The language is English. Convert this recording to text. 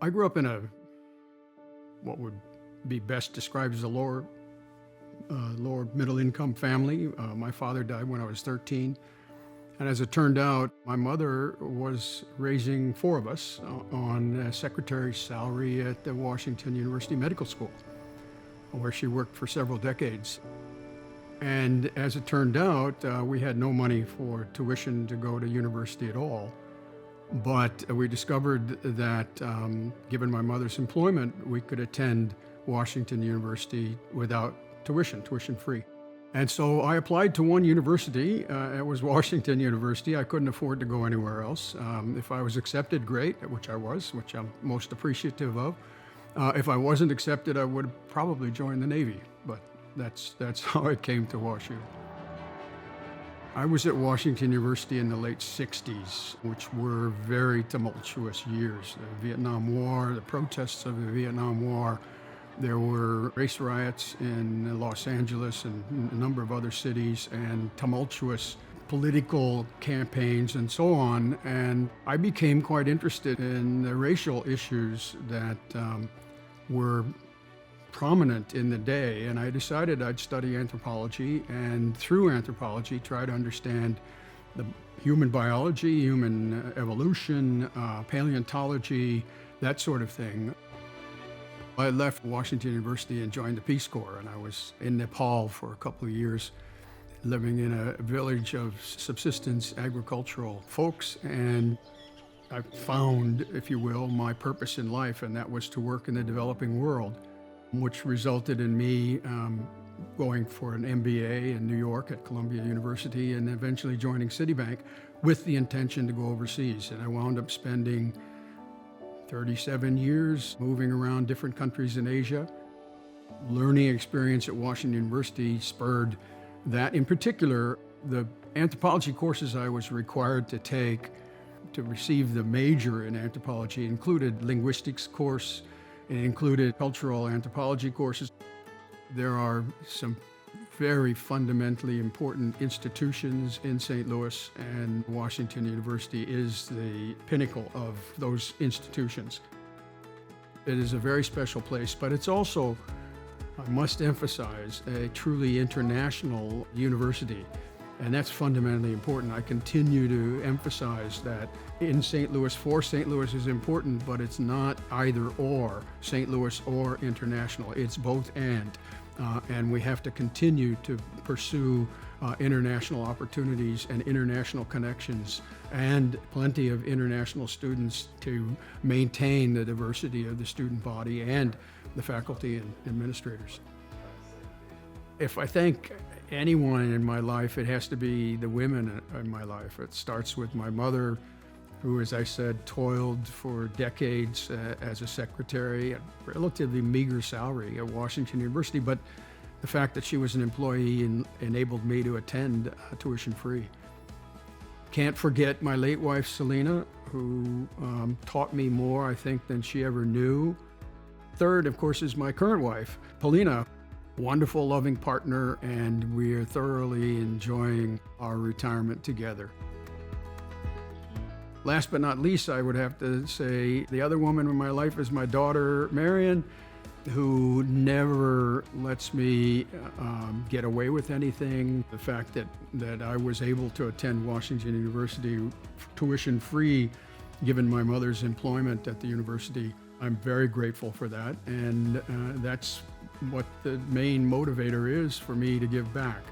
I grew up in what would be best described as a lower middle income family. My father died when I was 13. And as it turned out, my mother was raising four of us on a secretary's salary at the Washington University Medical School, where she worked for several decades. And as it turned out, we had no money for tuition to go to university at all. But we discovered that given my mother's employment, we could attend Washington University without tuition free. And so I applied to one university. It was Washington University. I couldn't afford to go anywhere else. If I was accepted, great, which I was, which I'm most appreciative of. If I wasn't accepted, I would have probably joined the Navy, but that's how it came to WashU. I was at Washington University in the late 60s, which were very tumultuous years. The Vietnam War, the protests of the Vietnam War. There were race riots in Los Angeles and a number of other cities, and tumultuous political campaigns and so on. And I became quite interested in the racial issues that were prominent in the day, and I decided I'd study anthropology, and through anthropology try to understand the human biology, human evolution, paleontology, that sort of thing. I left Washington University and joined the Peace Corps, and I was in Nepal for a couple of years, living in a village of subsistence agricultural folks, and I found, if you will, my purpose in life, and that was to work in the developing world, which resulted in me going for an MBA in New York at Columbia University and eventually joining Citibank with the intention to go overseas. And I wound up spending 37 years moving around different countries in Asia. Learning experience at Washington University spurred that. In particular, the anthropology courses I was required to take to receive the major in anthropology included linguistics course. It included cultural anthropology courses. There are some very fundamentally important institutions in St. Louis, and Washington University is the pinnacle of those institutions. It is a very special place, but it's also, I must emphasize, a truly international university. And that's fundamentally important. I continue to emphasize that in St. Louis, for St. Louis is important, but it's not either or, St. Louis or international. It's both and we have to continue to pursue international opportunities and international connections and plenty of international students to maintain the diversity of the student body and the faculty and administrators. If I thank anyone in my life, it has to be the women in my life. It starts with my mother, who, as I said, toiled for decades as a secretary at relatively meager salary at Washington University, but the fact that she was an employee enabled me to attend tuition free. Can't forget my late wife, Selena, who taught me more, I think, than she ever knew. Third, of course, is my current wife, Paulina. Wonderful, loving partner, and we are thoroughly enjoying our retirement together. Last but not least, I would have to say the other woman in my life is my daughter, Marion, who never lets me get away with anything. The fact that I was able to attend Washington University tuition free, given my mother's employment at the university, I'm very grateful for that, and that's what the main motivator is for me to give back.